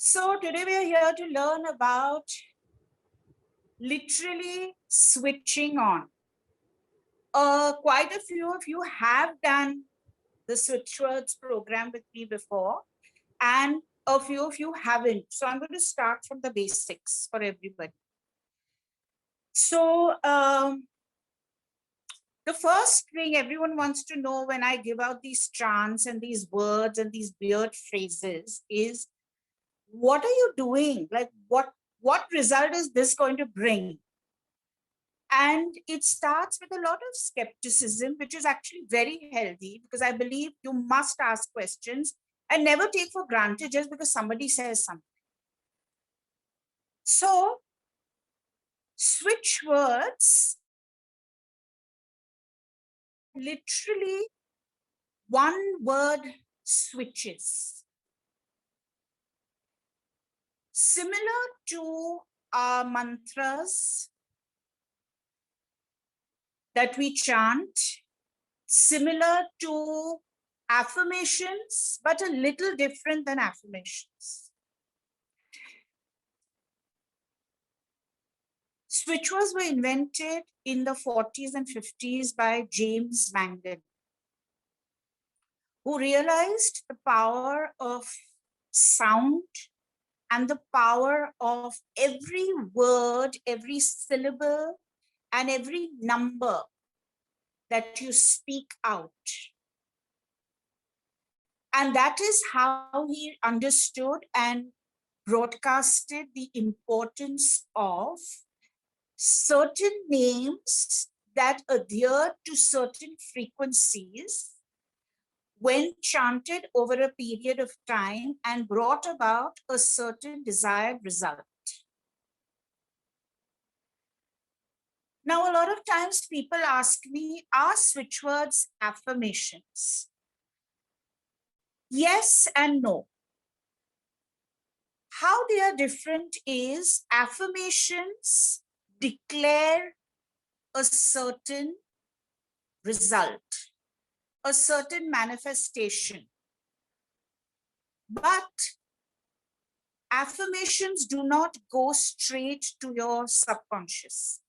So today we are here to learn about literally switching on. Quite a few of you have done the Switchwords program with me before, and a few of you haven't. So I'm going to start from the basics for everybody. So the first thing everyone wants to know when I give out these chants and these words and these weird phrases is, what are you doing? Like, what result is this going to bring? And it starts with a lot of skepticism, which is actually very healthy, because I believe you must ask questions and never take for granted just because somebody says something. So, switch words, literally one word switches. Similar to our mantras that we chant, similar to affirmations, but a little different than affirmations. Switchwords were invented in the 40s and 50s by James Mangan, who realized the power of sound and the power of every word, every syllable, and every number that you speak out. And that is how he understood and broadcasted the importance of certain names that adhere to certain frequencies when chanted over a period of time and brought about a certain desired result. Now, a lot of times people ask me, are switchwords affirmations? Yes and no. How they are different is affirmations declare a certain result, a certain manifestation. But affirmations do not go straight to your subconscious.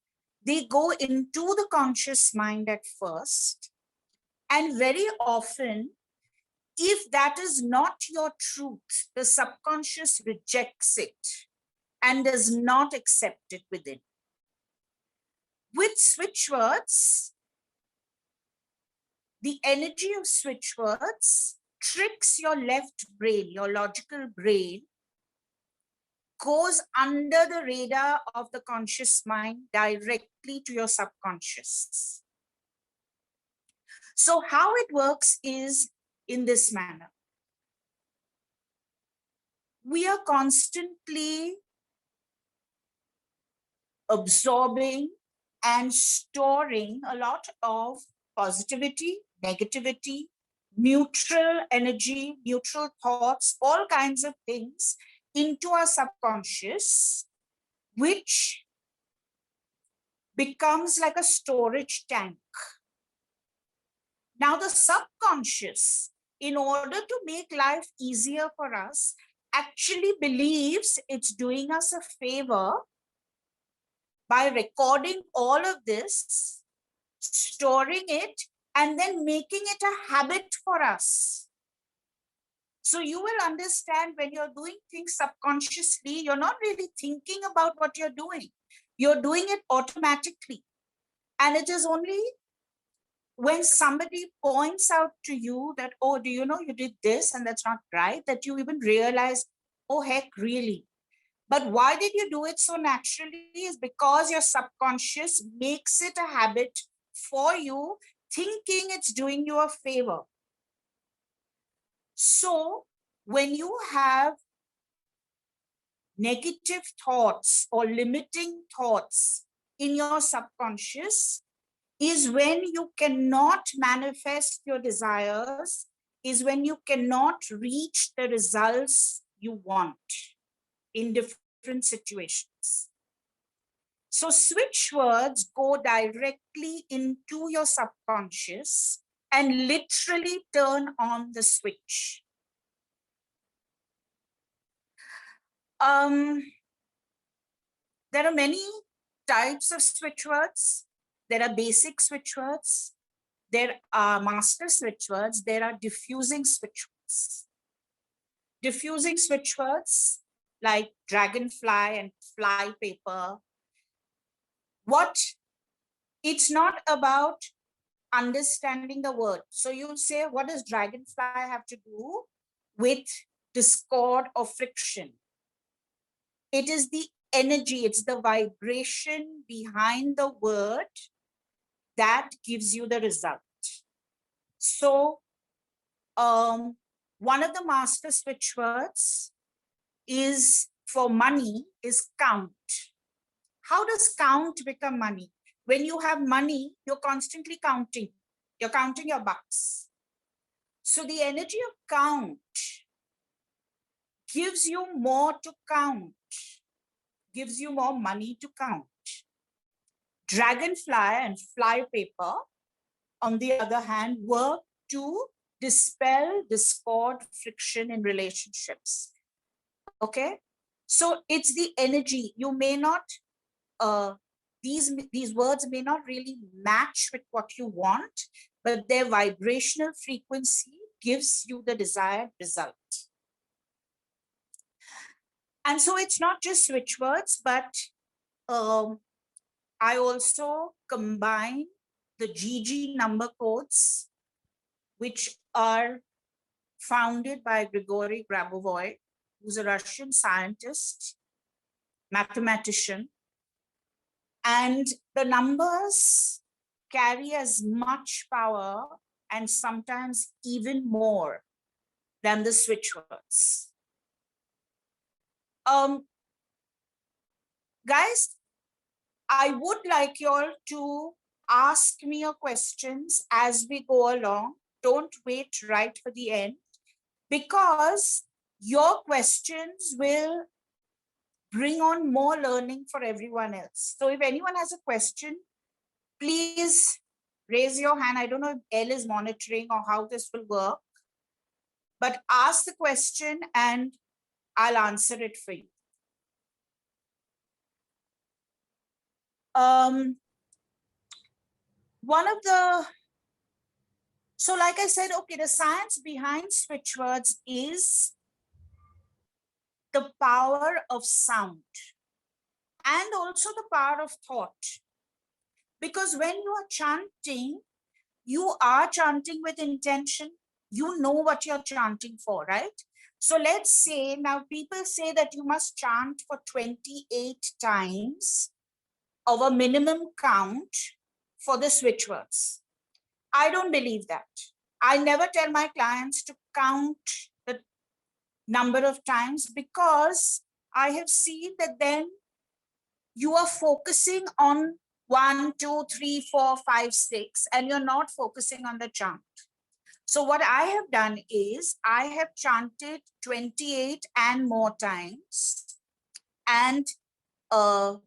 They go into the conscious mind at first. And very often, if that is not your truth, the subconscious rejects it and does not accept it within. With switchwords, the energy of switchwords tricks your left brain, your logical brain, goes under the radar of the conscious mind directly to your subconscious. So how it works is in this manner. We are constantly absorbing and storing a lot of positivity, negativity, neutral energy, neutral thoughts, all kinds of things into our subconscious, which becomes like a storage tank. Now, the subconscious, in order to make life easier for us, actually believes it's doing us a favor by recording all of this, storing it, and then making it a habit for us. So you will understand when you're doing things subconsciously, you're not really thinking about what you're doing. You're doing it automatically. And it is only when somebody points out to you that, oh, do you know you did this and that's not right, that you even realize, oh, heck, really? But why did you do it so naturally is because your subconscious makes it a habit for you, thinking it's doing you a favor. So when you have negative thoughts or limiting thoughts in your subconscious, is when you cannot manifest your desires, is when you cannot reach the results you want in different situations. So switch words go directly into your subconscious and literally turn on the switch. There are many types of switch words. There are basic switch words. There are master switch words. There are diffusing switch words. Diffusing switch words like dragonfly and fly paper. What? It's not about understanding the word. So you'll say, what does dragonfly have to do with discord or friction? It is the energy, it's the vibration behind the word that gives you the result. So one of the master switch words is for money is count. How does count become money? When you have money, you're constantly counting. You're counting your bucks. So the energy of count gives you more to count, gives you more money to count. Dragonfly and fly paper, on the other hand, work to dispel discord, friction in relationships. Okay? So it's the energy. You may not, these words may not really match with what you want, but their vibrational frequency gives you the desired result. And so it's not just switch words, but I also combine the GG number codes, which are founded by Grigory Grabovoi, who's a Russian scientist, mathematician. And the numbers carry as much power and sometimes even more than the switch words. Guys, I would like you all to ask me your questions as we go along. Don't wait right for the end, because your questions will bring on more learning for everyone else. So if anyone has a question, please raise your hand. I don't know if Elle is monitoring or how this will work, but ask the question and I'll answer it for you. One of the, so like I said, okay, the science behind switch words is the power of sound and also the power of thought. Because when you are chanting with intention, you know what you're chanting for, right? So let's say, now people say that you must chant for 28 times of a minimum count for the switch words. I don't believe that. I never tell my clients to count the number of times, because I have seen that then you are focusing on 1, 2, 3, 4, 5, 6, and you're not focusing on the chant. So what I have done is I have chanted 28 and more times and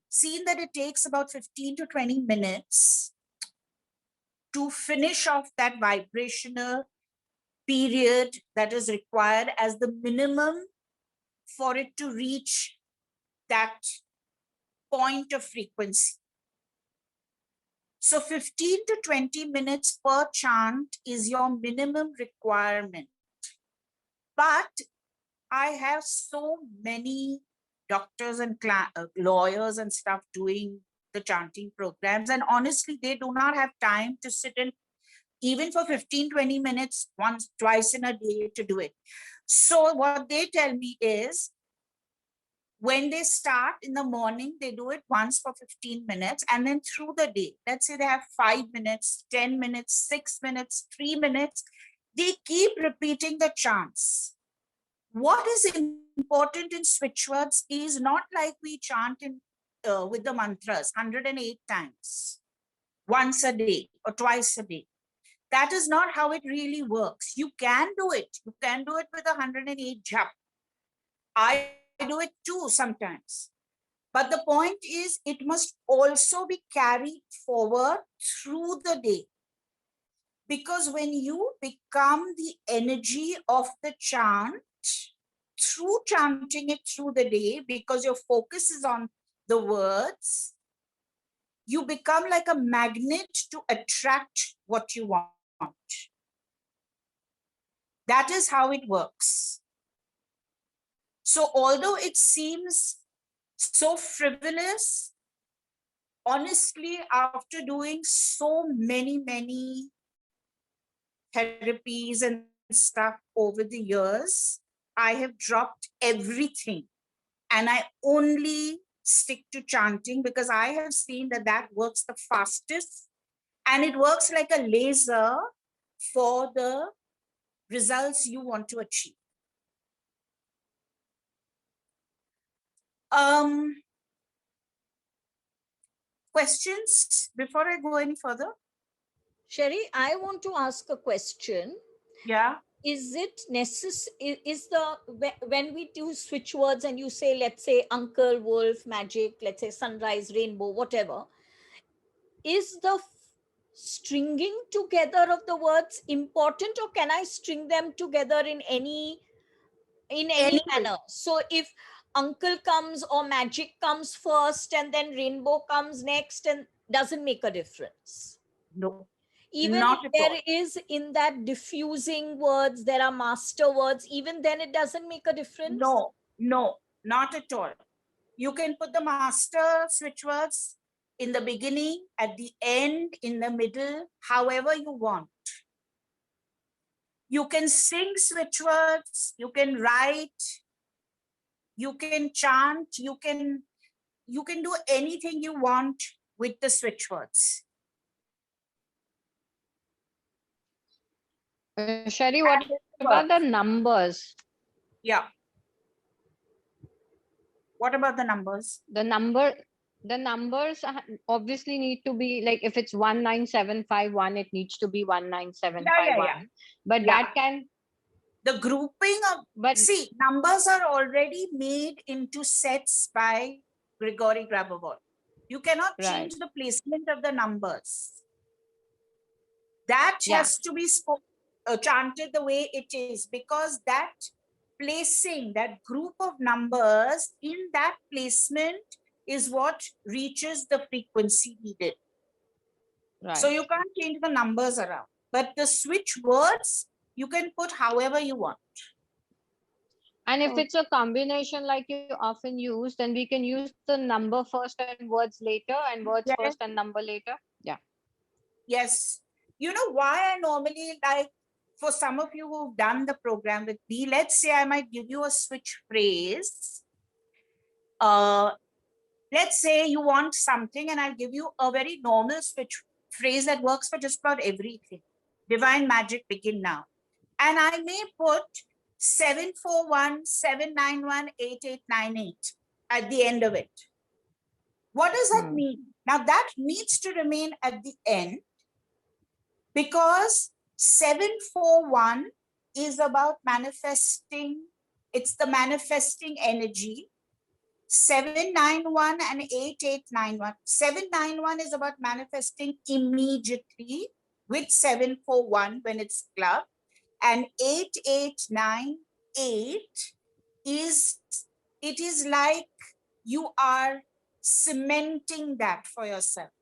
seen that it takes about 15 to 20 minutes to finish off that vibrational period that is required as the minimum for it to reach that point of frequency. So 15 to 20 minutes per chant is your minimum requirement. But I have so many doctors and lawyers and stuff doing the chanting programs, and honestly, they do not have time to sit in even for 15, 20 minutes, once, twice in a day to do it. So what they tell me is, when they start in the morning, they do it once for 15 minutes, and then through the day, let's say they have 5 minutes, 10 minutes, 6 minutes, 3 minutes, they keep repeating the chants. What is important in switch words is not like we chant in with the mantras 108 times, once a day or twice a day. That is not how it really works. You can do it. You can do it with 108 jap. I do it too sometimes. But the point is, it must also be carried forward through the day. Because when you become the energy of the chant, through chanting it through the day, because your focus is on the words, you become like a magnet to attract what you want. That is how it works. So although it seems so frivolous, honestly, after doing so many therapies and stuff over the years, I have dropped everything and I only stick to chanting, because I have seen that that works the fastest and it works like a laser for the results you want to achieve. Questions before I go any further? Sherry, I want to ask a question. Yeah. Is it necessary? Is the when we do switch words and you say, let's say, uncle, wolf, magic, let's say sunrise, rainbow, whatever, is the stringing together of the words important, or can I string them together in any Anyway, manner? So if uncle comes or magic comes first and then rainbow comes next, and doesn't make a difference? no, Even if not at all. there is in that diffusing words, there are master words, even then it doesn't make a difference? No, no, not at all. You can put the master switch words in the beginning, at the end, in the middle, however you want. You can sing switch words, you can write, you can chant, you can do anything you want with the switch words. Sherry, what about the numbers? Yeah. What about the numbers? The numbers obviously need to be like, if it's 19751, it needs to be 19751. But that can, the grouping of, see, numbers are already made into sets by Grigori Grabovoi. You cannot change the placement of the numbers. That has to be chanted the way it is, because that placing, that group of numbers in that placement is what reaches the frequency needed. So you can't change the numbers around, but the switch words you can put however you want. And if it's a combination like you often use, then we can use the number first and words later, and words first and number later. Yeah. Yes. You know why I normally like, for some of you who've done the program with me, let's say I might give you a switch phrase. Let's say you want something and I'll give you a very normal switch phrase that works for just about everything. Divine magic, begin now. And I may put 741-791-8898 at the end of it. What does that mean? Now that needs to remain at the end, because 741 is about manifesting. It's the manifesting energy. 791 and 8891. 791 is about manifesting immediately with 741 when it's clubbed. And 8898 is, it is like you are cementing that for yourself.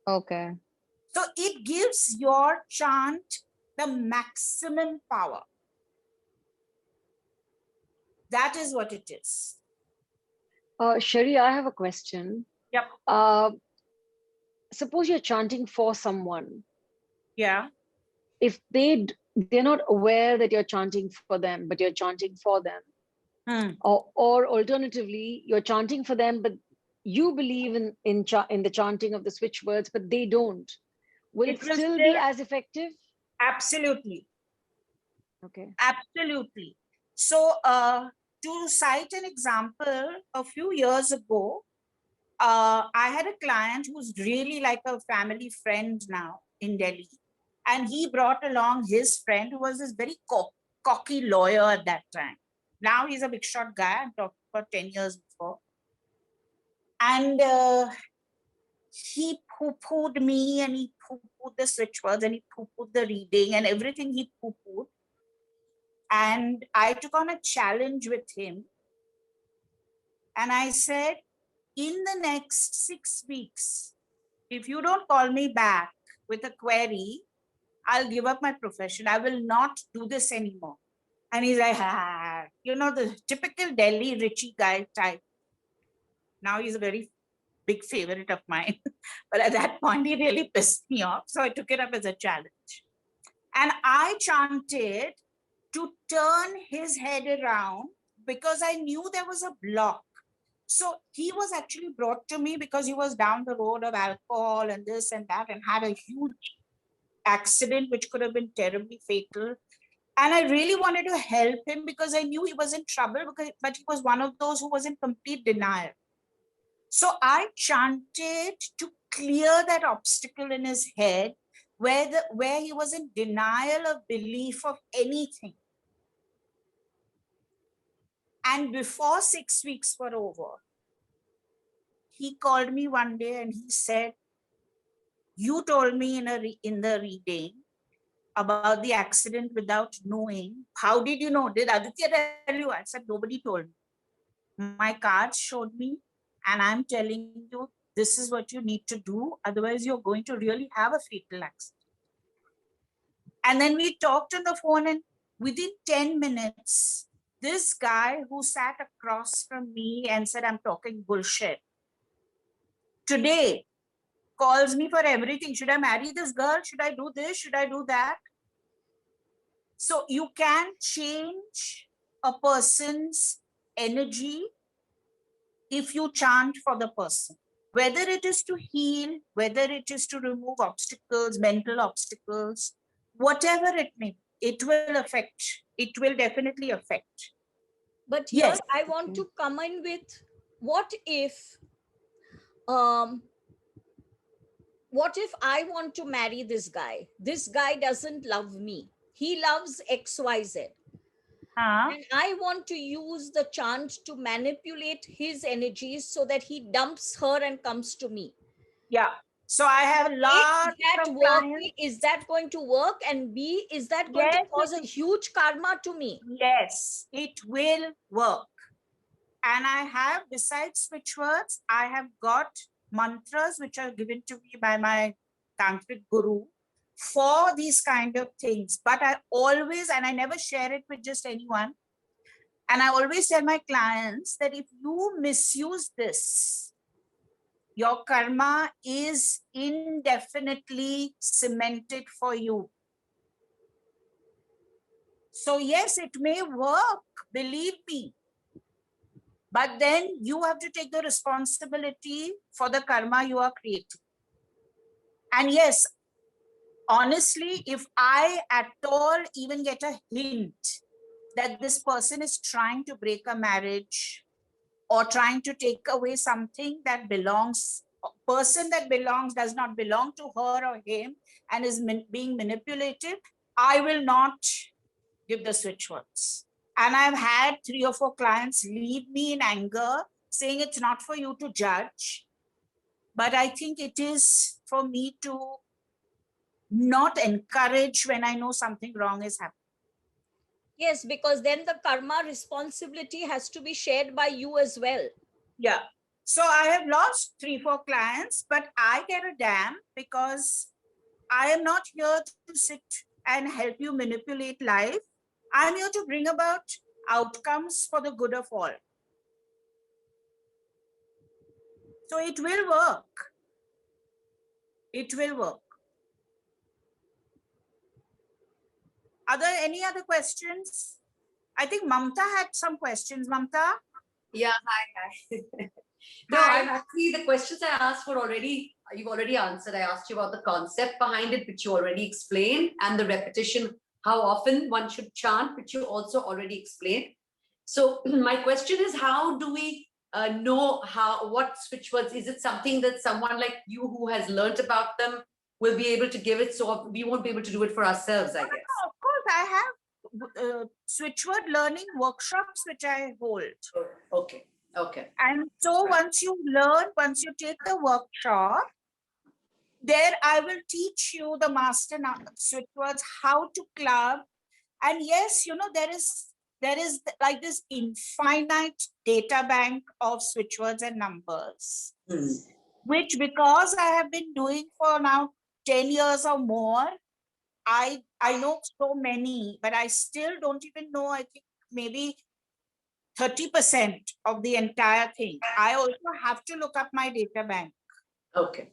Okay. So it gives your chant the maximum power. That is what it is. Sherry, I have a question. Yep. Suppose you're chanting for someone. Yeah. If they're not aware that you're chanting for them, but you're chanting for them. Or alternatively, you're chanting for them, but you believe in the chanting of the switch words, but they don't. Will it still be as effective? Absolutely. Okay. Absolutely. So to cite an example, a few years ago, I had a client who's really like a family friend now in Delhi. And he brought along his friend who was this very cocky lawyer at that time. Now he's a big shot guy. I'm talking about 10 years before. And he poo-pooed me, and he poo-pooed the switch words, and he poo-pooed the reading, and everything he poo-pooed. And I took on a challenge with him. And I said, in the next 6 weeks, if you don't call me back with a query, I'll give up my profession. I will not do this anymore. And he's like, you know, the typical Delhi Richie guy type. Now he's a very big favorite of mine. But at that point, he really pissed me off. So I took it up as a challenge. And I chanted to turn his head around because I knew there was a block. So he was actually brought to me because he was down the road of alcohol and this and that and had a huge accident which could have been terribly fatal. And I really wanted to help him because I knew he was in trouble, but he was one of those who was in complete denial. So I chanted to clear that obstacle in his head where he was in denial of belief of anything. And before 6 weeks were over, he called me one day and he said, you told me in the reading about the accident without knowing. How did you know? Did Aditya tell you? I said, nobody told me. My cards showed me, and I'm telling you, this is what you need to do. Otherwise, you're going to really have a fatal accident. And then we talked on the phone, and within 10 minutes, this guy who sat across from me and said, I'm talking bullshit, today calls me for everything. Should I marry this girl? Should I do this? Should I do that? So you can change a person's energy if you chant for the person, whether it is to heal, whether it is to remove obstacles, mental obstacles, whatever it may be, it will affect. It will definitely affect. But here Yes. I want to come in with, what if I want to marry this guy? This guy doesn't love me. He loves XYZ. And I want to use the chant to manipulate his energies so that he dumps her and comes to me. Yeah. So I have lots of clients. Is that going to work? And B, is that going to cause a huge karma to me? Yes, it will work. And I have, besides switchwords, I have got mantras which are given to me by my tantric guru for these kind of things. But I always, and I never share it with just anyone. And I always tell my clients that if you misuse this, your karma is indefinitely cemented for you. So yes, it may work, believe me. But then you have to take the responsibility for the karma you are creating. And yes, honestly, if I at all even get a hint that this person is trying to break a marriage or trying to take away something that belongs, a person that belongs does not belong to her or him and is being manipulated, I will not give the switch words. And I've had 3 or 4 clients leave me in anger, saying it's not for you to judge. But I think it is for me to not encourage when I know something wrong is happening. Yes, because then the karma responsibility has to be shared by you as well. Yeah. So I have lost 3, 4 clients, but I get a damn because I am not here to sit and help you manipulate life. I'm here to bring about outcomes for the good of all. So it will work. It will work. Are there any other questions? I think Mamta had some questions. Mamta? Yeah, hi. No, I'm actually, the questions I asked for already, you've already answered. I asked you about the concept behind it, which you already explained, and the repetition, how often one should chant, which you also already explained. So my question is, how do we know what switchwords? Is it something that someone like you who has learnt about them will be able to give it, so we won't be able to do it for ourselves, I guess? Of course, I have switchword learning workshops which I hold. Okay. Okay. And so once you learn, once you take the workshop, there I will teach you the master switchwords, how to club And yes, there is like this infinite data bank of switchwords and numbers, which, because I have been doing for now 10 years or more, I know so many, but I still don't even know, I think maybe 30% of the entire thing. I also have to look up my data bank. Okay.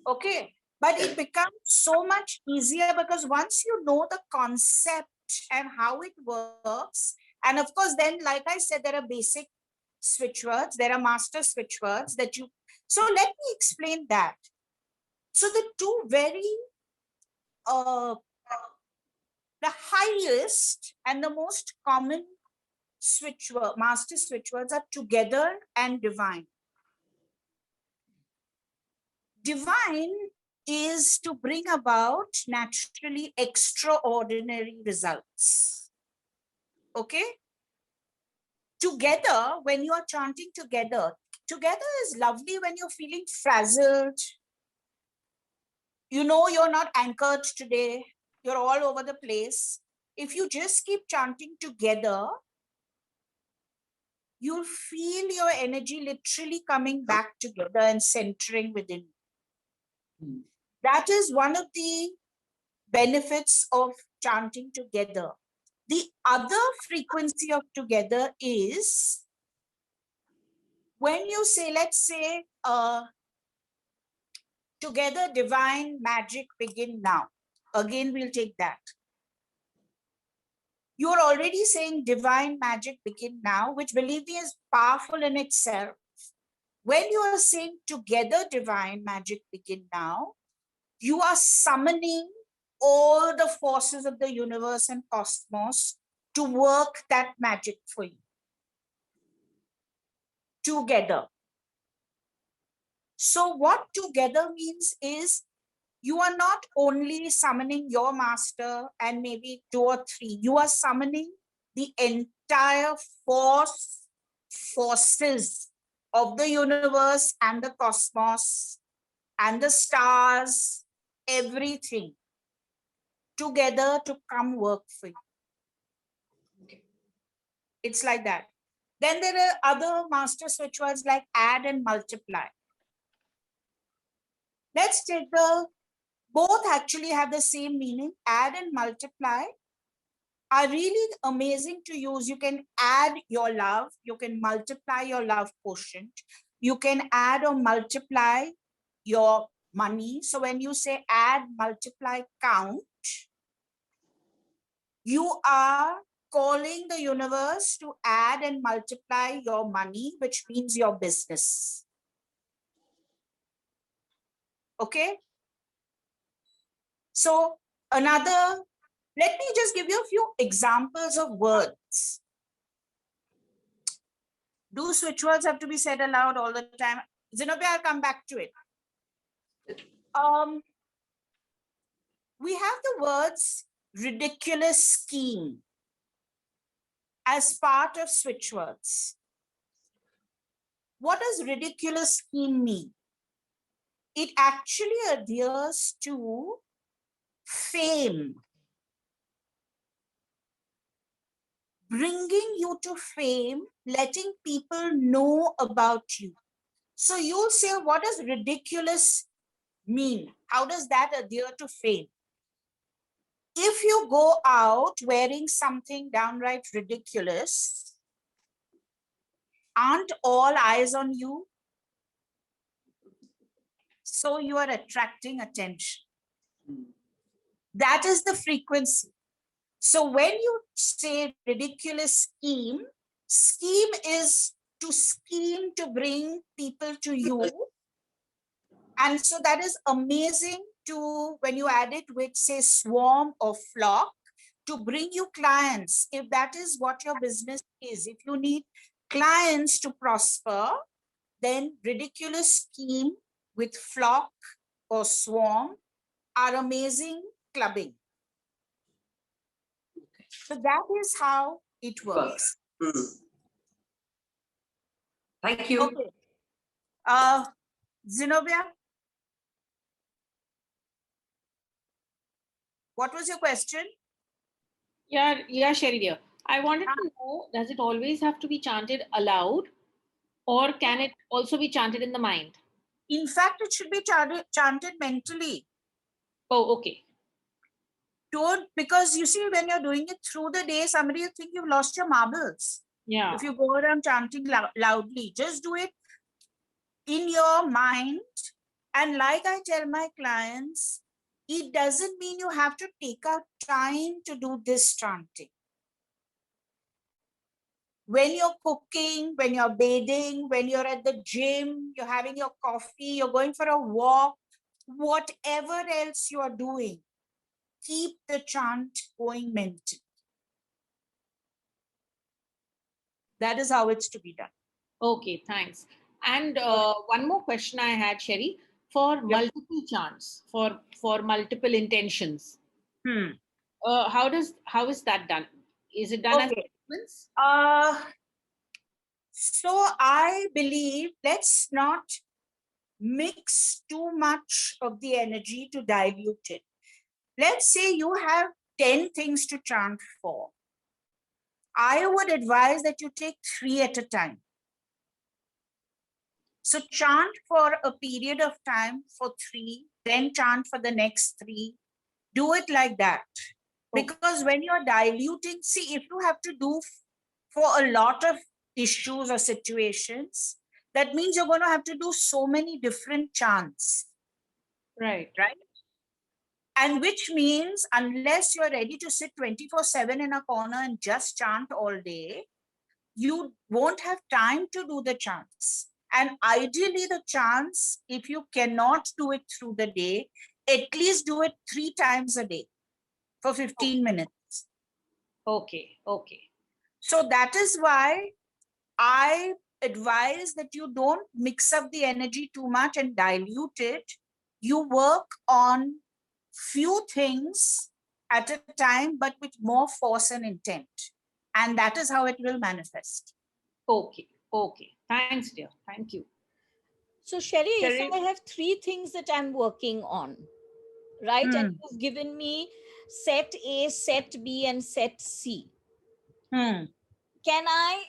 Okay. But it becomes so much easier because once you know the concept and how it works, and of course, then, like I said, there are basic switchwords, there are master switchwords that you. So let me explain that. So the two very, the highest and the most common switchword, master switchwords are together and divine. Divine is to bring about naturally extraordinary results. Okay? Together, when you are chanting together is lovely when you're feeling frazzled. You know you're not anchored today. You're all over the place. If you just keep chanting together, you'll feel your energy literally coming back together and centering within. That is one of the benefits of chanting together. The other frequency of together is when you say, let's say, together, divine magic begin now. Again, we'll take that. You're already saying divine magic begin now, which, believe me, is powerful in itself. When you are saying together, divine magic begin now, you are summoning all the forces of the universe and cosmos to work that magic for you. Together. So what together means is you are not only summoning your master and maybe 2 or 3, you are summoning the entire forces of the universe and the cosmos and the stars, everything together to come work for you. Okay. It's like that. Then there are other master switchwords like add and multiply. Let's take both actually have the same meaning. Add and multiply are really amazing to use. You can add your love, you can multiply your love quotient, you can add or multiply your money. So when you say add, multiply, count, you are calling the universe to add and multiply your money, which means your business. Okay? So let me just give you a few examples of words. Do switchwords have to be said aloud all the time? Zenobia, I'll come back to it. We have the words ridiculous scheme as part of switchwords. What does ridiculous scheme mean? It actually adheres to fame, bringing you to fame, letting people know about you. So you'll say, what does ridiculous mean? How does that adhere to fame? If you go out wearing something downright ridiculous, aren't all eyes on you? So you are attracting attention. That is the frequency. So when you say ridiculous scheme is to scheme to bring people to you. And so that is amazing to, when you add it with, say, swarm or flock, to bring you clients. If that is what your business is, if you need clients to prosper, then ridiculous scheme with flock or swarm are amazing clubbing. So that is how it works. Thank you. Okay. Zenobia, what was your question? Yeah, Sherry dear. I wanted to know, does it always have to be chanted aloud, or can it also be chanted in the mind? In fact, it should be chanted mentally. Oh, okay. Don't, because you see, when you're doing it through the day, somebody will think you've lost your marbles. Yeah. If you go around chanting loudly, just do it in your mind. And like I tell my clients, it doesn't mean you have to take out time to do this chanting. When you're cooking, when you're bathing, when you're at the gym, you're having your coffee, you're going for a walk, whatever else you are doing, keep the chant going mentally. That is how it's to be done. Okay, thanks. And one more question I had, Sherry, for multiple chants, for multiple intentions. How is that done? Is it done as a sequence? So I believe, let's not mix too much of the energy to dilute it. Let's say you have 10 things to chant for. I would advise that you take 3 at a time. So chant for a period of time for 3, then chant for the next 3. Do it like that. Because when you're diluting, see, if you have to do for a lot of issues or situations, that means you're going to have to do so many different chants. Right. And which means, unless you're ready to sit 24/7 in a corner and just chant all day, you won't have time to do the chants. And ideally, the chants, if you cannot do it through the day, at least do it 3 times a day for 15 minutes. Okay. So that is why I advise that you don't mix up the energy too much and dilute it. You work on few things at a time, but with more force and intent. And that is how it will manifest. Okay. Thanks, dear. Thank you. So, Sherry, if I have 3 things that I'm working on, right? And you've given me set A, set B, and set C. Can I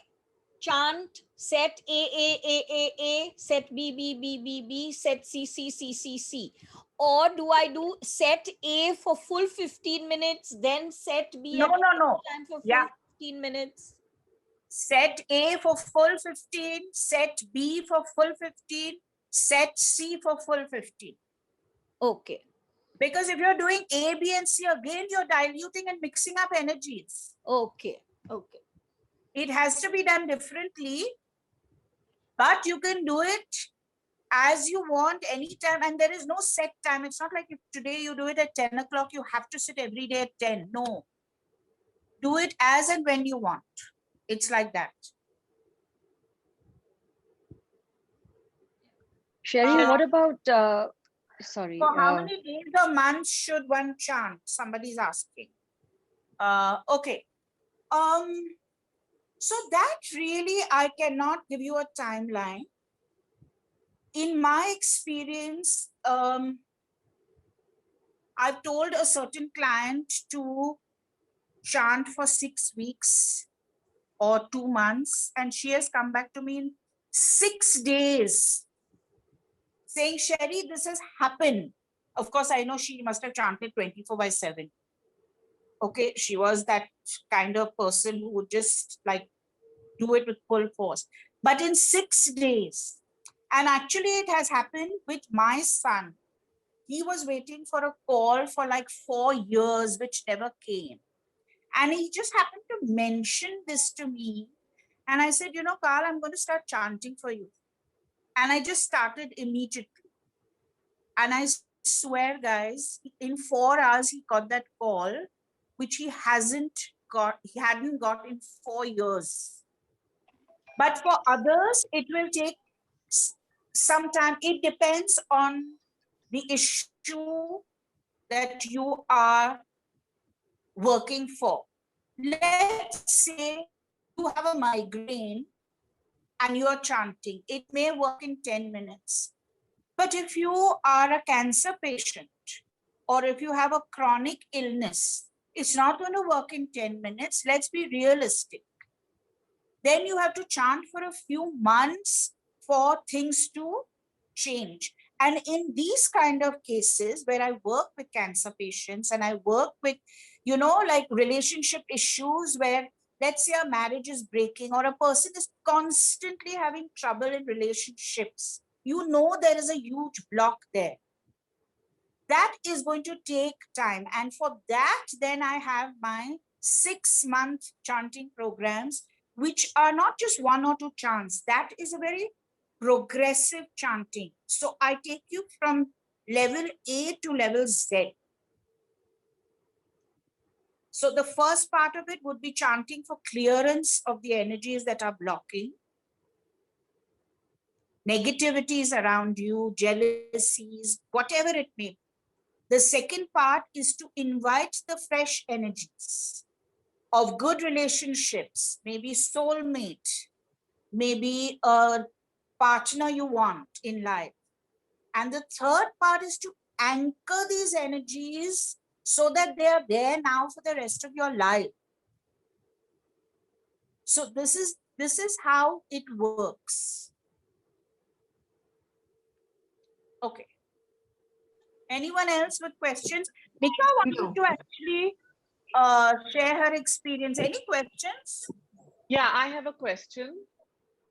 chant set A, set B, set C? Or do I do set A for full 15 minutes, then set B No. time for full 15 minutes? Set A for full 15, set B for full 15, set C for full 15. Okay. Because if you're doing A, B, and C, again, you're diluting and mixing up energies. Okay. It has to be done differently, but you can do it as you want anytime, and there is no set time. It's not like if today you do it at 10 o'clock, you have to sit every day at 10. No. Do it as and when you want. It's like that. Sherry, what about, sorry. For how many days or months should one chant? Somebody's asking. Okay. So that really, I cannot give you a timeline. In my experience, I've told a certain client to chant for 6 weeks or 2 months, and she has come back to me in 6 days saying, Sherry, this has happened. Of course, I know she must have chanted 24/7. Okay, she was that kind of person who would just like do it with full force. But in 6 days, and actually it has happened with my son. He was waiting for a call for like 4 years, which never came. And he just happened to mention this to me. And I said, Carl, I'm going to start chanting for you. And I just started immediately. And I swear, guys, in 4 hours, he got that call, which he hadn't got in 4 years. But for others, it will take some time. It depends on the issue that you are working for. Let's say you have a migraine and you are chanting. It may work in 10 minutes. But if you are a cancer patient or if you have a chronic illness, It's not going to work in 10 minutes. Let's be realistic. Then you have to chant for a few months for things to change. And in these kind of cases where I work with cancer patients and I work with, you know, like relationship issues where, let's say, a marriage is breaking or a person is constantly having trouble in relationships, you know, there is a huge block there. That is going to take time. And for that, then I have my 6-month chanting programs, which are not just 1 or 2 chants. That is a very progressive chanting. So I take you from level A to level Z. So the first part of it would be chanting for clearance of the energies that are blocking. Negativities around you, jealousies, whatever it may be. The second part is to invite the fresh energies of good relationships, maybe soulmate, maybe a partner you want in life. And the third part is to anchor these energies so that they are there now for the rest of your life. So this is how it works. Okay. Anyone else with questions? Mika wanted to actually share her experience. Any questions? Yeah, I have a question.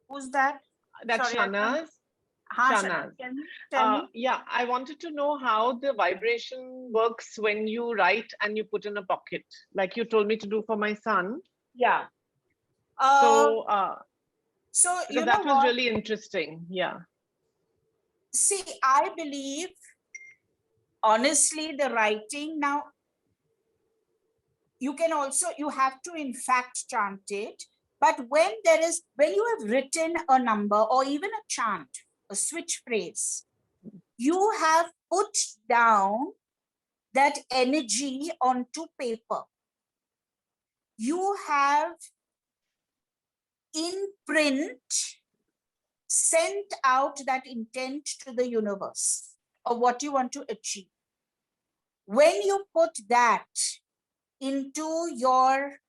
Who's that? That's Sorry, Shanaz. Shanaz. Tell me. Yeah, I wanted to know how the vibration works when you write and you put in a pocket, like you told me to do for my son. Yeah. So you know that was what? really interesting. Yeah. See, I believe, honestly, the writing now, you have to in fact chant it. But when you have written a number or even a chant, a switch phrase, you have put down that energy onto paper. You have in print sent out that intent to the universe of what you want to achieve. When you put that into your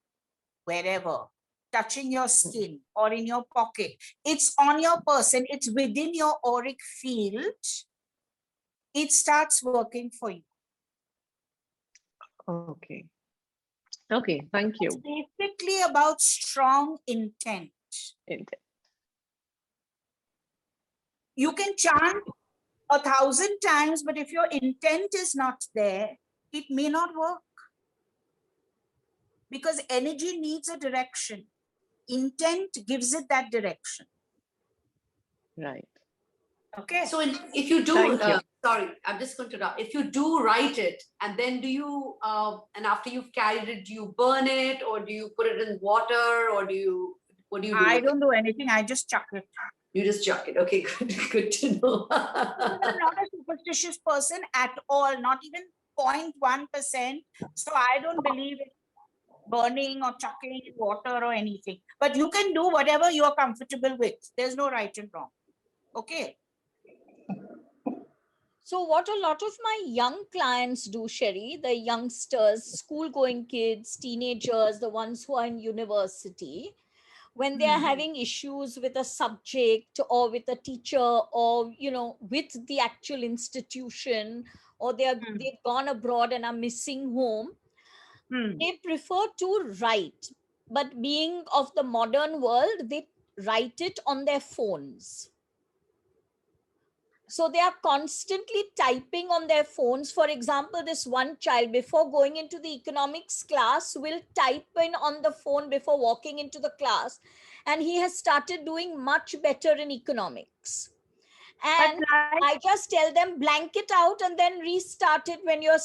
wherever, touching your skin or in your pocket, it's on your person, it's within your auric field, it starts working for you. Okay. Okay, thank you. It's basically about strong intent. You can chant 1,000 times, but if your intent is not there, it may not work. Because energy needs a direction. Intent gives it that direction. Right. Okay. So if you do, sorry, I'm just going to interrupt. If you do write it, and then do you, and after you've carried it, do you burn it, or do you put it in water, or what do you do? I don't do anything. I just chuck it. You just chuck it. Okay, good to know. I'm not a superstitious person at all, not even 0.1%. So I don't believe in burning or chucking in water or anything. But you can do whatever you are comfortable with. There's no right and wrong. Okay. So what a lot of my young clients do, Sherry, the youngsters, school-going kids, teenagers, the ones who are in university, when they are having issues with a subject or with a teacher or, you know, with the actual institution, or they've gone abroad and are missing home, they prefer to write. But being of the modern world, they write it on their phones. So they are constantly typing on their phones. For example, this one child, before going into the economics class, will type in on the phone before walking into the class. And he has started doing much better in economics. And I just tell them, blank it out and then restart it when you're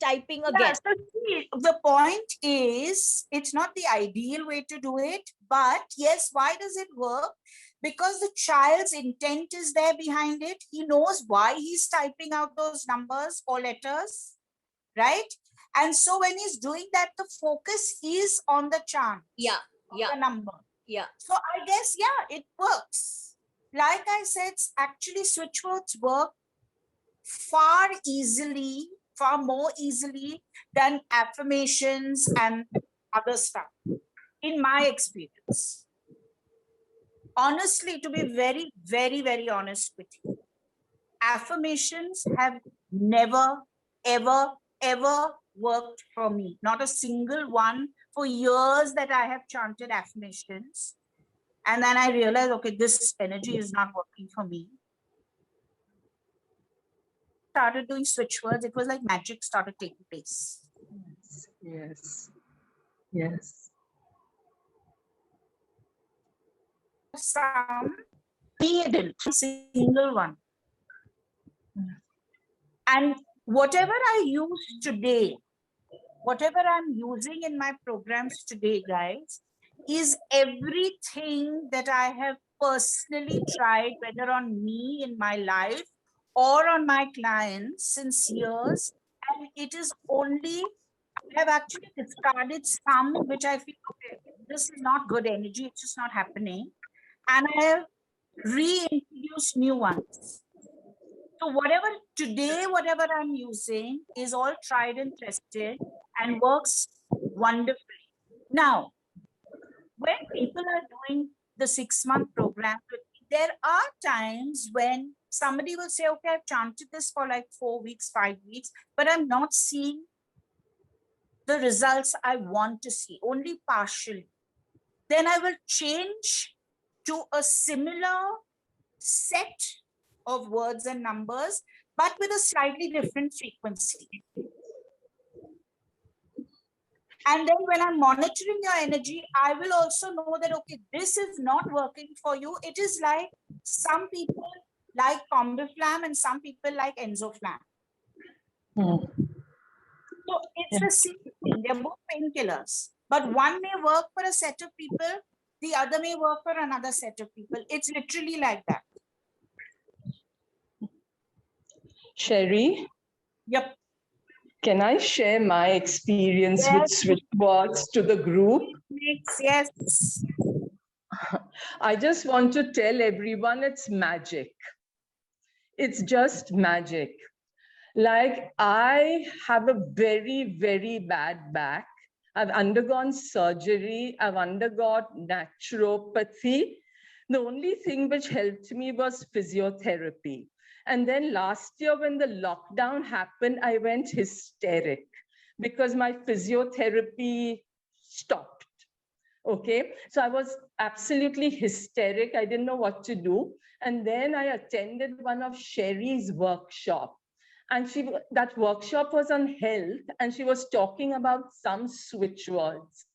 typing again. Yeah, so see, the point is, it's not the ideal way to do it. But yes, why does it work? Because the child's intent is there behind it. He knows why he's typing out those numbers or letters, right? And so when he's doing that, the focus is on the chant. Yeah. The number. Yeah. So I guess, yeah, it works. Like I said, actually switchwords work far easily far more easily than affirmations and other stuff, in my experience. Honestly, to be very, very, very honest with you, affirmations have never, ever, ever worked for me. Not a single one. For years that I have chanted affirmations. And then I realized, okay, this energy is not working for me. Started doing switch words. It was like magic started taking place. Yes. Yes. Some, me didn't, single one. And whatever I use today, whatever I'm using in my programs today, guys, is everything that I have personally tried, whether on me in my life or on my clients since years. And it is only, I have actually discarded some which I feel, okay, this is not good energy, it's just not happening. And I have reintroduced new ones. So whatever I'm using is all tried and tested and works wonderfully. Now, when people are doing the 6-month program, there are times when somebody will say, okay, I've chanted this for like 4 weeks, 5 weeks, but I'm not seeing the results I want to see, only partially. Then I will change to a similar set of words and numbers, but with a slightly different frequency. And then when I'm monitoring your energy, I will also know that, okay, this is not working for you. It is like some people like Combiflam and some people like Enzoflam. So it's the same thing. They're both painkillers. But one may work for a set of people, the other may work for another set of people. It's literally like that. Sherry? Yep. Can I share my experience with switchwords to the group? Yes. I just want to tell everyone it's magic. It's just magic. Like, I have a very, very bad back. I've undergone surgery. I've undergone naturopathy. The only thing which helped me was physiotherapy. And then last year when the lockdown happened, I went hysteric because my physiotherapy stopped. Okay, so I was absolutely hysteric. I didn't know what to do. And then I attended one of Sherry's workshop. And that workshop was on health, and she was talking about some switch words.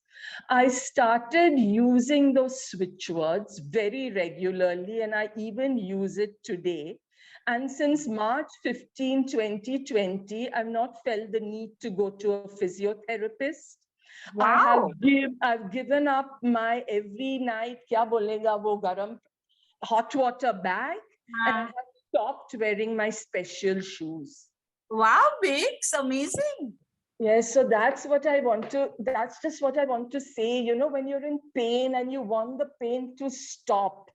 I started using those switch words very regularly, and I even use it today. And since March 15, 2020, I've not felt the need to go to a physiotherapist. Wow. I've given up my every night kya bolega wo garam hot water bag, and I have stopped wearing my special shoes. Wow, Bix, amazing. Yes, so that's just what I want to say. You know, when you're in pain and you want the pain to stop,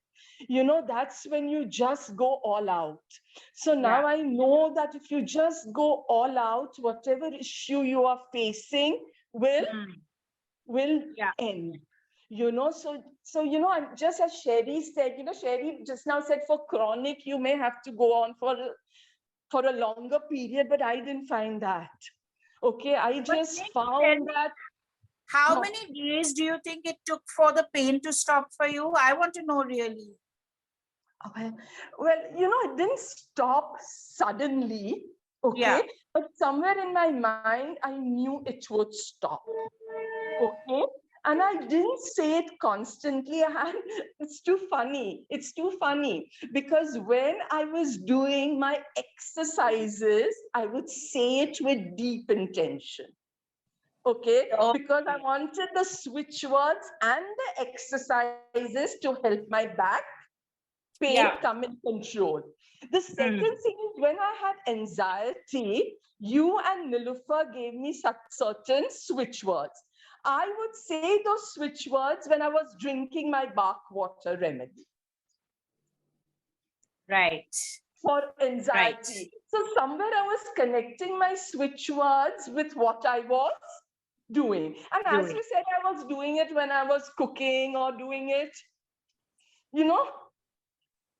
you know, that's when you just go all out. So now I know that if you just go all out, whatever issue you are facing will end. You know, so you know, I'm just as Sherry said, you know, Sherry just now said for chronic, you may have to go on for a longer period, but I didn't find that. Okay, I just found that. How many days do you think it took for the pain to stop for you? I want to know really. Well, you know, it didn't stop suddenly, okay? But somewhere in my mind, I knew it would stop, okay? And I didn't say it constantly. And it's too funny. It's too funny because when I was doing my exercises, I would say it with deep intention. Okay, because I wanted the switch words and the exercises to help my back pain come in control. The second thing is when I had anxiety, you and Nilufer gave me certain switch words. I would say those switch words when I was drinking my bark water remedy. Right. for anxiety. So somewhere I was connecting my switch words with what I was doing. And as you said, I was doing it when I was cooking or doing it, you know?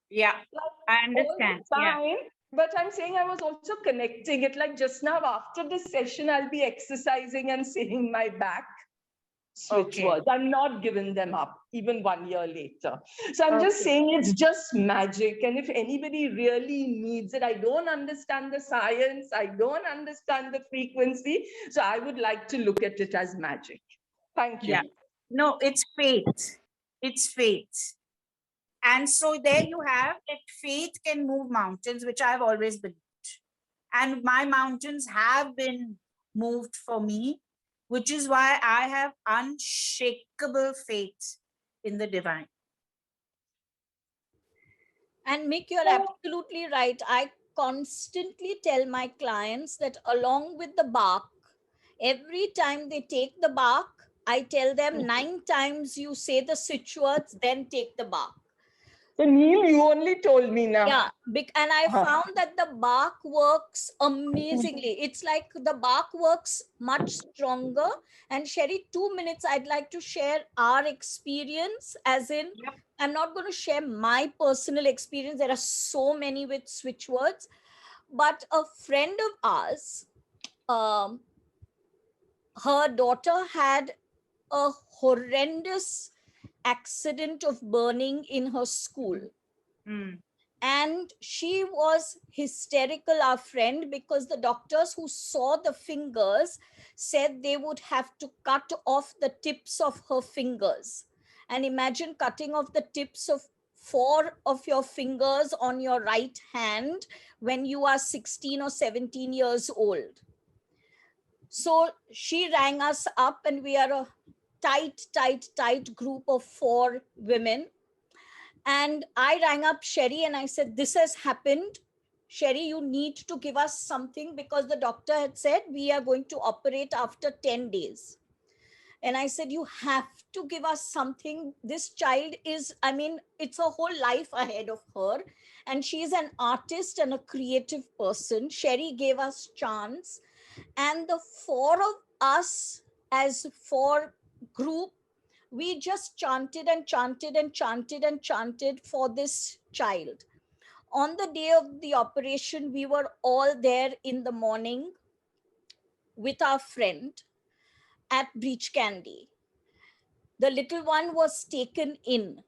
Yeah, like I understand. All the time. But I'm saying I was also connecting it. Like just now after this session, I'll be exercising and saying my back switch words. I'm not giving them up even 1 year later. So I'm just saying it's just magic. And if anybody really needs it, I don't understand the science, I don't understand the frequency. So I would like to look at it as magic. Thank you. Yeah. No, it's faith. It's faith. And so there you have that faith can move mountains, which I've always believed. And my mountains have been moved for me, which is why I have unshakable faith in the divine. And Mick, you're absolutely right. I constantly tell my clients that along with the bark, every time they take the bark, I tell them 9 times you say the switch words, then take the bark. So Neil, you only told me now. Yeah, and I found that the bark works amazingly. It's like the bark works much stronger. And Sherry, 2 minutes, I'd like to share our experience, as in, I'm not going to share my personal experience. There are so many with switch words. But a friend of ours, her daughter had a horrendous accident of burning in her school. And she was hysterical, our friend, because the doctors who saw the fingers said they would have to cut off the tips of her fingers. And imagine cutting off the tips of 4 of your fingers on your right hand when you are 16 or 17 years old. So she rang us up, and we are a tight group of 4 women. And I rang up Sherry and I said, this has happened. Sherry, you need to give us something, because the doctor had said we are going to operate after 10 days. And I said, you have to give us something. This child is, I mean, it's a whole life ahead of her. And she's an artist and a creative person. Sherry gave us chance. And the 4 of us, as 4 group, we just chanted and chanted and chanted and chanted for this child. On the day of the operation, we were all there in the morning with our friend at Breach Candy. The little one was taken in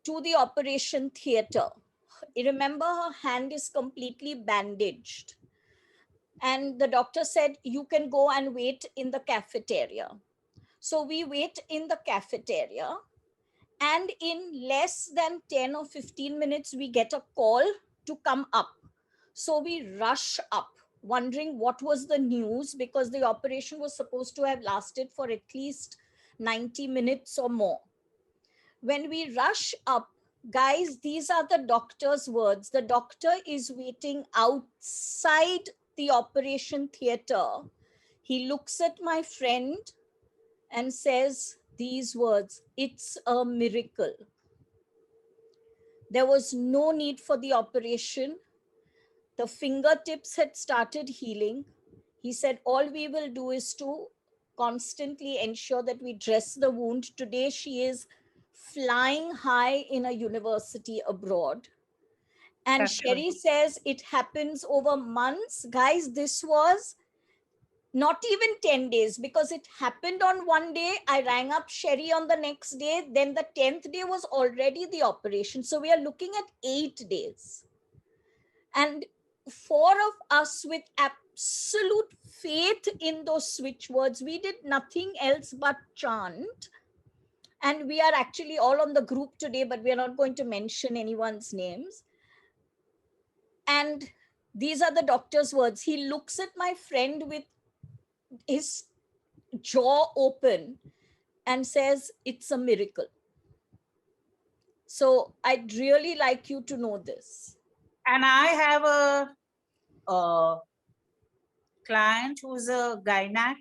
to the operation theater. Remember, her hand is completely bandaged. And the doctor said, you can go and wait in the cafeteria. So we wait in the cafeteria. And in less than 10 or 15 minutes, we get a call to come up. So we rush up, wondering what was the news, because the operation was supposed to have lasted for at least 90 minutes or more. When we rush up, guys, these are the doctor's words. The doctor is waiting outside the operation theater. He looks at my friend and says these words, it's a miracle. There was no need for the operation. The fingertips had started healing. He said, all we will do is to constantly ensure that we dress the wound. Today, she is flying high in a university abroad. And Sherry says it happens over months. Guys, this was not even 10 days, because it happened on one day. I rang up Sherry on the next day. Then the 10th day was already the operation. So we are looking at 8 days. And 4 of us with absolute faith in those switch words. We did nothing else but chant. And we are actually all on the group today, but we are not going to mention anyone's names. And these are the doctor's words. He looks at my friend with his jaw open and says, it's a miracle. So I'd really like you to know this. And I have a client who's a gynac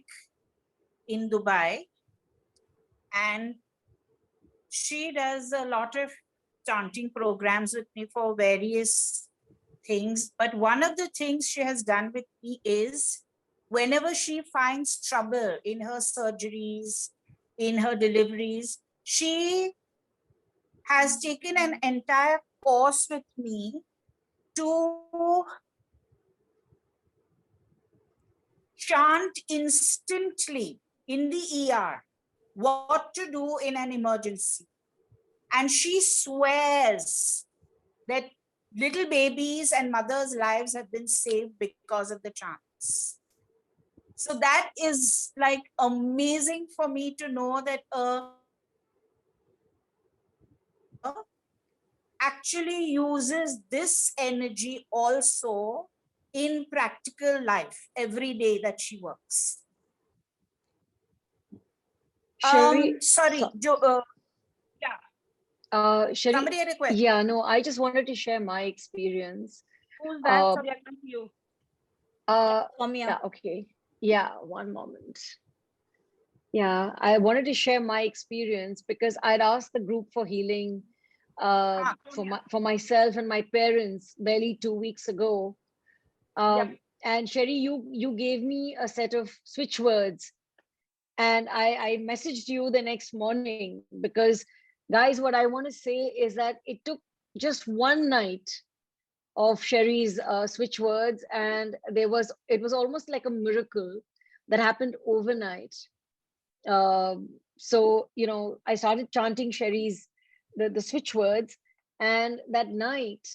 in Dubai, and she does a lot of chanting programs with me for various things, but one of the things she has done with me is whenever she finds trouble in her surgeries, in her deliveries, she has taken an entire course with me to chant instantly in the ER what to do in an emergency. And she swears that little babies and mothers' lives have been saved because of the chants. So that is like amazing for me to know that actually uses this energy also in practical life every day that she works. SCHERRY, Sorry, SCHERRY, somebody had a question. yeah, no, I just wanted to share my experience. Who's that? Sorry, I can't hear you. Yeah, okay. Yeah, one moment. Yeah, I wanted to share my experience because I'd asked the group for healing for myself and my parents barely 2 weeks ago. And SCHERRY, you gave me a set of switch words, and I messaged you the next morning because, guys, what I want to say is that it took just one night of SCHERRY's switch words, and it was almost like a miracle that happened overnight. So, you know, I started chanting SCHERRY's the switch words, and that night,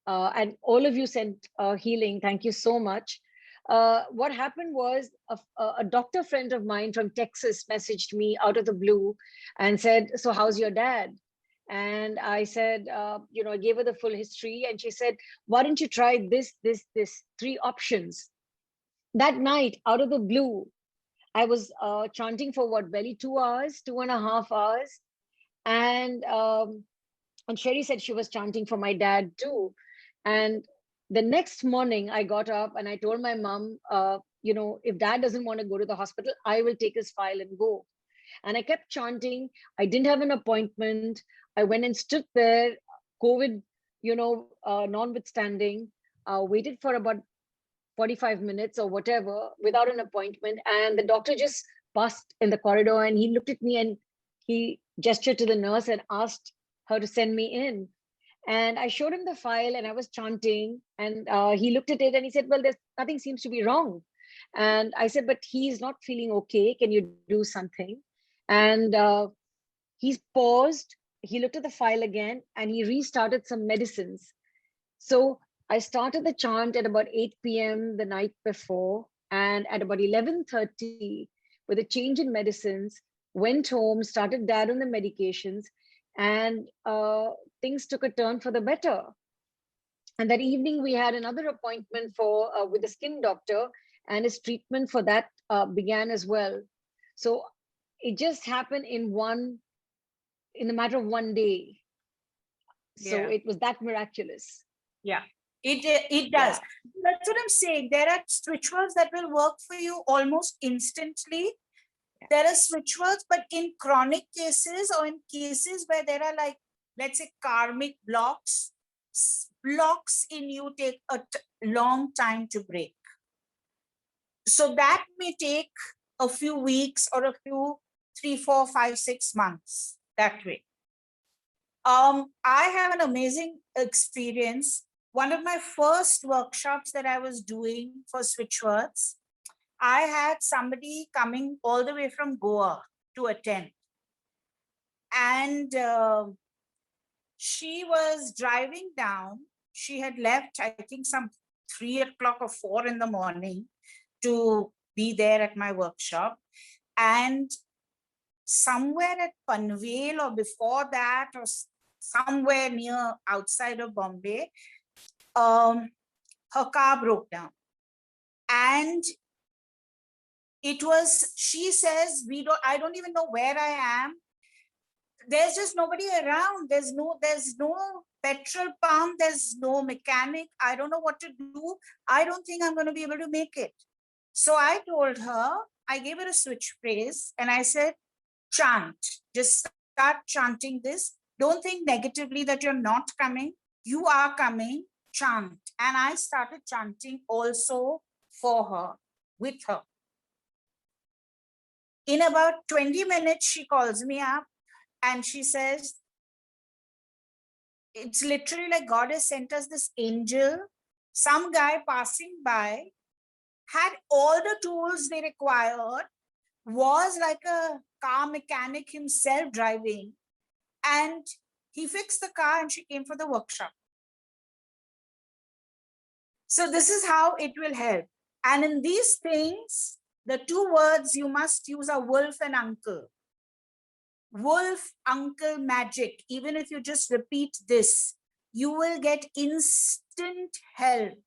and all of you sent healing. Thank you so much. What happened was a doctor friend of mine from Texas messaged me out of the blue and said, "So how's your dad?" And I said, you know, I gave her the full history, and she said, "Why don't you try this 3 options?" That night, out of the blue, I was chanting for what, barely 2 hours, 2.5 hours. And SCHERRY said she was chanting for my dad too. And the next morning I got up and I told my mom, you know, if dad doesn't want to go to the hospital, I will take his file and go. And I kept chanting. I didn't have an appointment. I went and stood there, COVID, you know, notwithstanding, waited for about 45 minutes or whatever without an appointment. And the doctor just passed in the corridor and he looked at me and he gestured to the nurse and asked her to send me in. And I showed him the file and I was chanting, and he looked at it and he said, "Well, there's nothing seems to be wrong." And I said, "But he's not feeling okay. Can you do something?" And he's paused. He looked at the file again and he restarted some medicines. So I started the chant at about 8 p.m. the night before, and at about 11:30, with a change in medicines, went home, started dad on the medications, and things took a turn for the better. And that evening, we had another appointment for with the skin doctor, and his treatment for that began as well. So it just happened in the matter of one day. So it was that miraculous. Yeah, it does. That's what I'm saying. There are switch words that will work for you almost instantly. There are switch words, but in chronic cases or in cases where there are, like, let's say, karmic blocks in you take a long time to break. So that may take a few weeks or a few 3, 4, 5, 6 months that way. I have an amazing experience. One of my first workshops that I was doing for Switchwords, I had somebody coming all the way from Goa to attend. And she was driving down. She had left, I think, some 3 o'clock or 4 in the morning to be there at my workshop. And somewhere at Panvel or before that, or somewhere near outside of Bombay, her car broke down. And it was, she says, I don't even know where I am. There's just nobody around. There's no petrol pump. There's no mechanic. I don't know what to do. I don't think I'm going to be able to make it. So I told her, I gave her a switch phrase and I said, chant, just start chanting this. Don't think negatively that you're not coming. You are coming. chant. And I started chanting also for her, with her. In about 20 minutes, she calls me up and she says, it's literally like God has sent us this angel. Some guy passing by had all the tools they required, was like a car mechanic himself driving, and he fixed the car and she came for the workshop. So this is how it will help. And in these things, the two words you must use are wolf and uncle. Wolf, uncle, magic. Even if you just repeat this, you will get instant help.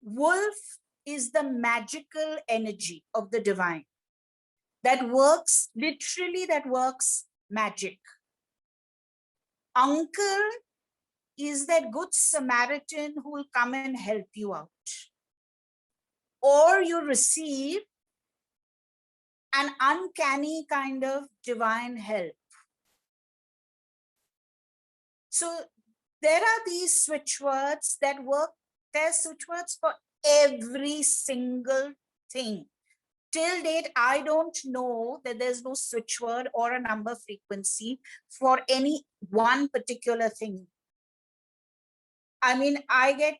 Wolf is the magical energy of the divine that works, literally that works magic. Uncle is that good Samaritan who will come and help you out. Or you receive an uncanny kind of divine help. So there are these switch words that work. There's switch words for every single thing. Till date, I don't know that there's no switch word or a number frequency for any one particular thing. I mean, I get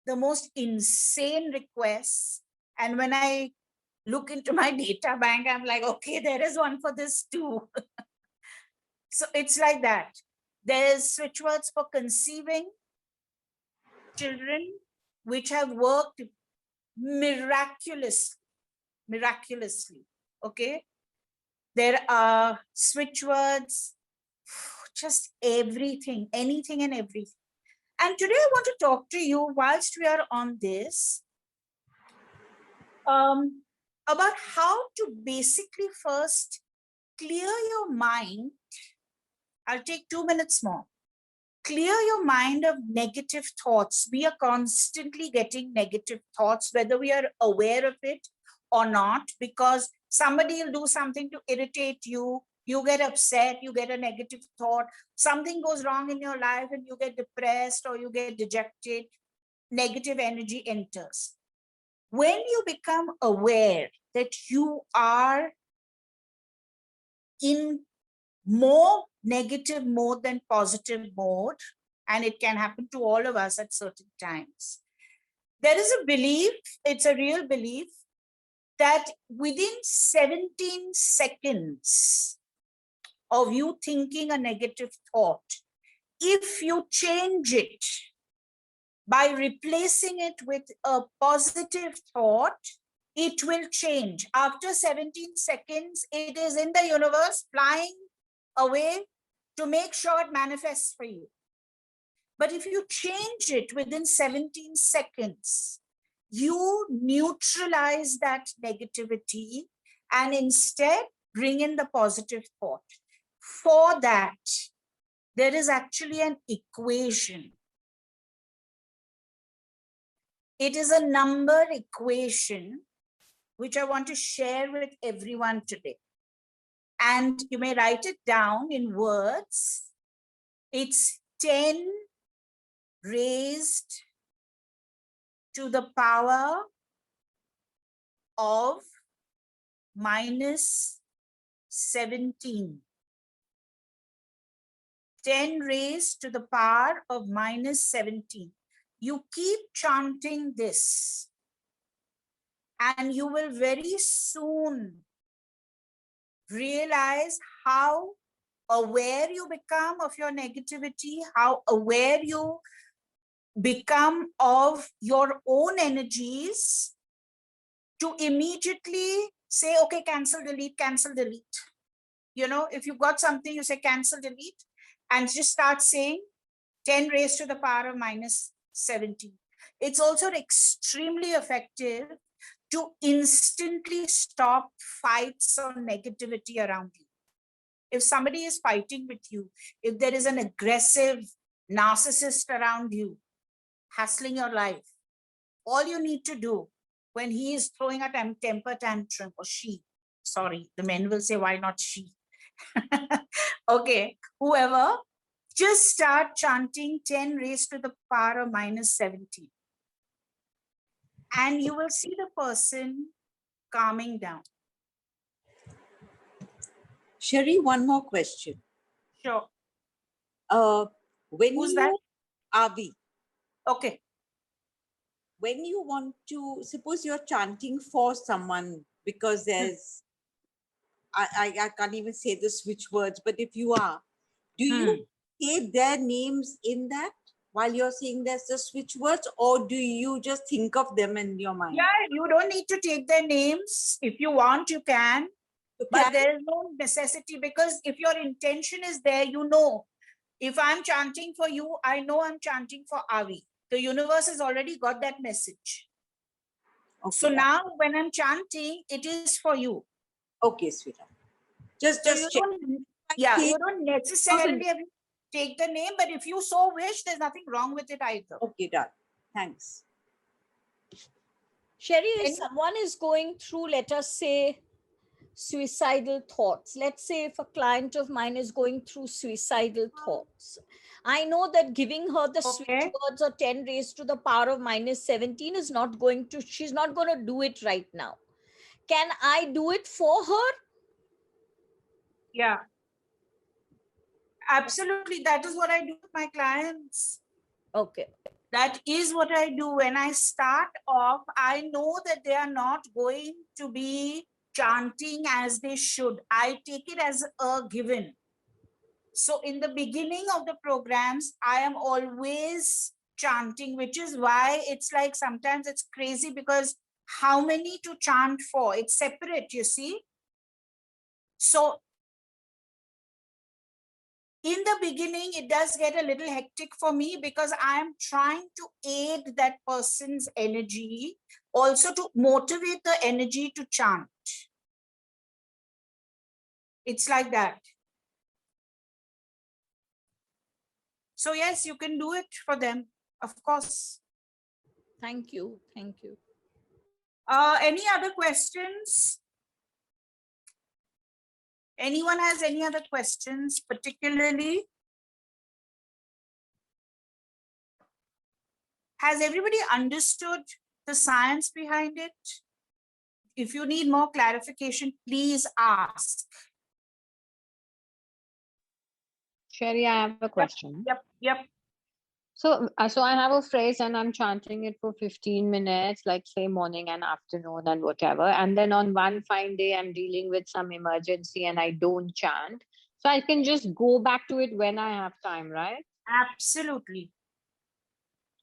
the most insane requests. And when I look into my data bank, I'm like, okay, there is one for this too. So it's like that. There's switch words for conceiving children, which have worked miraculously. Okay. There are switch words, just everything, anything and everything. And today I want to talk to you whilst we are on this about how to basically first clear your mind. I'll take 2 minutes more. Clear your mind of negative thoughts. We are constantly getting negative thoughts, whether we are aware of it or not, because somebody will do something to irritate you. You get upset, you get a negative thought. Something goes wrong in your life and you get depressed or you get dejected. Negative energy enters. When you become aware that you are in more negative mode than positive mode, and it can happen to all of us at certain times, there is a belief, it's a real belief, that within 17 seconds of you thinking a negative thought, if you change it by replacing it with a positive thought, it will change. After 17 seconds, it is in the universe flying away to make sure it manifests for you. But if you change it within 17 seconds, you neutralize that negativity and instead bring in the positive thought. For that, there is actually an equation. It is a number equation which I want to share with everyone today. And you may write it down in words. It's 10 raised to the power of minus 17. 10 raised to the power of minus 17. You keep chanting this, and you will very soon realize how aware you become of your negativity, how aware you become of your own energies, to immediately say, okay, cancel, delete, cancel, delete. You know, if you've got something, you say cancel, delete, and just start saying 10 raised to the power of minus 17. It's also extremely effective to instantly stop fights or negativity around you. If somebody is fighting with you, if there is an aggressive narcissist around you, hassling your life, all you need to do when he is throwing a temper tantrum, or she, sorry, the men will say, why not she? Okay, whoever, just start chanting 10 raised to the power of -17. And you will see the person calming down. Sherry, one more question. Sure. When Who's you, that? Avi, Okay. when you want to, suppose you're chanting for someone because there's, I can't even say the switch words, but if you are, do you say their names in that while you're saying there's the switch words, or do you just think of them in your mind? Yeah, you don't need to take their names. If you want, you can. But there is no necessity, because if your intention is there, you know, if I'm chanting for you, I know I'm chanting for Avi. The universe has already got that message. Okay. So now when I'm chanting, it is for you. Okay, sweetheart. Just you don't necessarily have to take the name, but if you so wish, there's nothing wrong with it either. Okay, done. Thanks. Sherry, if someone is going through, let us say, suicidal thoughts. Let's say if a client of mine is going through suicidal thoughts, I know that giving her the switch words or 10 raised to the power of -17 is not going to, she's not going to do it right now. Can I do it for her? Yeah. Absolutely. That is what I do with my clients. Okay. That is what I do. When I start off, I know that they are not going to be chanting as they should. I take it as a given. So in the beginning of the programs, I am always chanting, which is why it's like sometimes it's crazy, because how many to chant for? It's separate, you see. So in the beginning, it does get a little hectic for me, because I'm trying to aid that person's energy, also to motivate the energy to chant. It's like that. So yes, you can do it for them, of course. Thank you. Thank you. Any other questions? Anyone has any other questions, particularly? Has everybody understood the science behind it? If you need more clarification, please ask. Sherry, I have a question. Yep. So I have a phrase and I'm chanting it for 15 minutes, like say morning and afternoon and whatever. And then on one fine day, I'm dealing with some emergency and I don't chant. So I can just go back to it when I have time, right? Absolutely.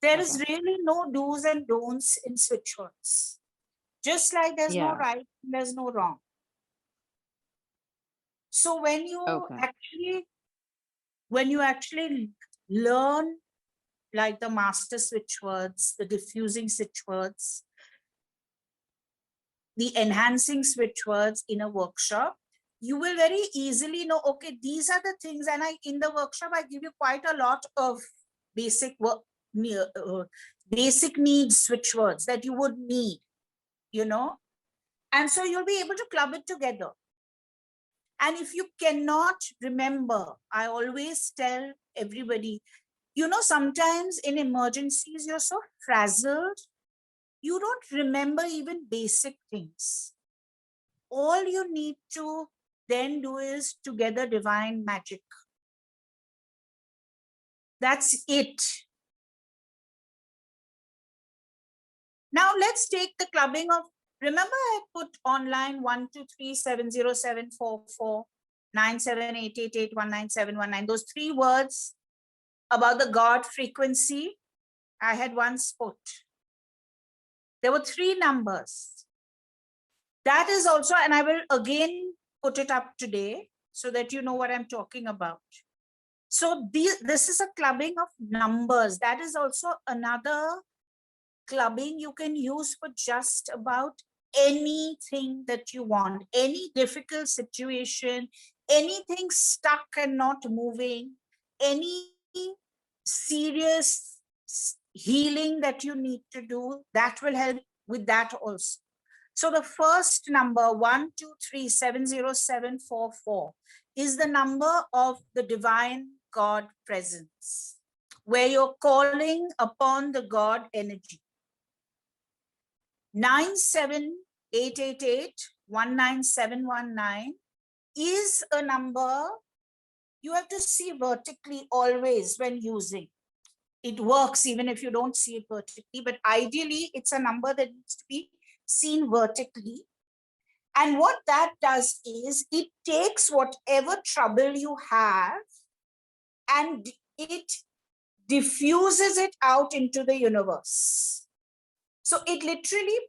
There is really no do's and don'ts in switchwords. Just like there's no right, there's no wrong. So when you actually learn like the master switchwords, the diffusing switchwords, the enhancing switchwords in a workshop, you will very easily know, okay, these are the things. And in the workshop, I give you quite a lot of basic needs switchwords that you would need, you know, and so you'll be able to club it together. And if you cannot remember, I always tell everybody, you know, sometimes in emergencies, you're so frazzled, you don't remember even basic things. All you need to then do is together divine magic. That's it. Now let's take the clubbing of, remember I put online 123707449788819719719, those 3 words about the God frequency I had once put. There were 3 numbers. That is also, and I will again put it up today so that you know what I'm talking about. So this is a clubbing of numbers. That is also another clubbing you can use for just about anything that you want, any difficult situation, anything stuck and not moving, any serious healing that you need to do, that will help with that also. So the first number, 1237074 is the number of the divine God presence, where you're calling upon the God energy. 97888-19719 is a number you have to see vertically always when using. It works even if you don't see it vertically, but ideally it's a number that needs to be seen vertically. And what that does is it takes whatever trouble you have and it diffuses it out into the universe. So it literally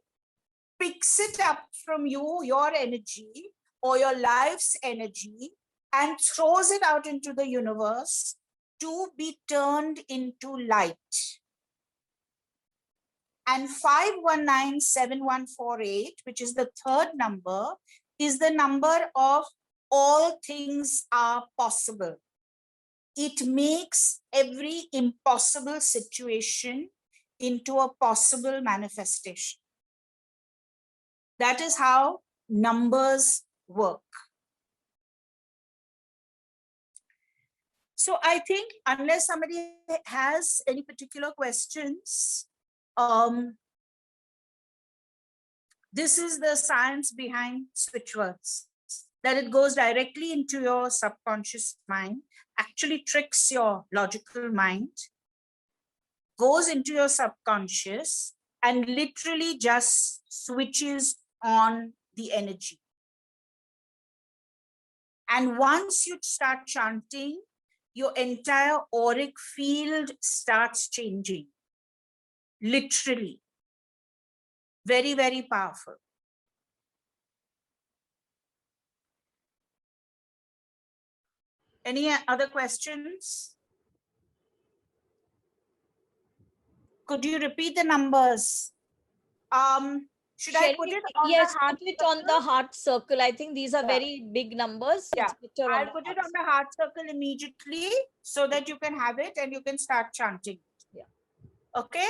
picks it up from you, your energy or your life's energy, and throws it out into the universe to be turned into light. And 5197148, which is the third number, is the number of all things are possible. It makes every impossible situation into a possible manifestation. That is how numbers work. So I think unless somebody has any particular questions, this is the science behind switchwords, that it goes directly into your subconscious mind, actually tricks your logical mind, goes into your subconscious and literally just switches on the energy. And once you start chanting, your entire auric field starts changing. Literally. Very, very powerful. Any other questions? Could you repeat the numbers? Should I put it on yes, the heart put it circle? on the heart circle. I think these are very big numbers. Yeah. It's better I'll put it on the heart circle immediately so that you can have it and you can start chanting. Yeah. Okay.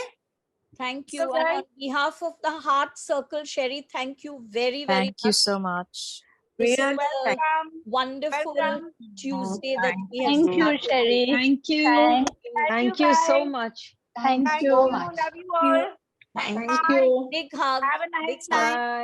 Thank you. So and guys, on behalf of the Heart Circle, Sherry, thank you very, very much. Thank you so much. This is a welcome. wonderful Welcome. Tuesday that we have Thank you, started. Sherry. Thank you. Thank Thank you so guys. much. Thank Thank you. you. Love you all. Thank Bye. you. Big hug. Have a nice Big night. hug. Bye.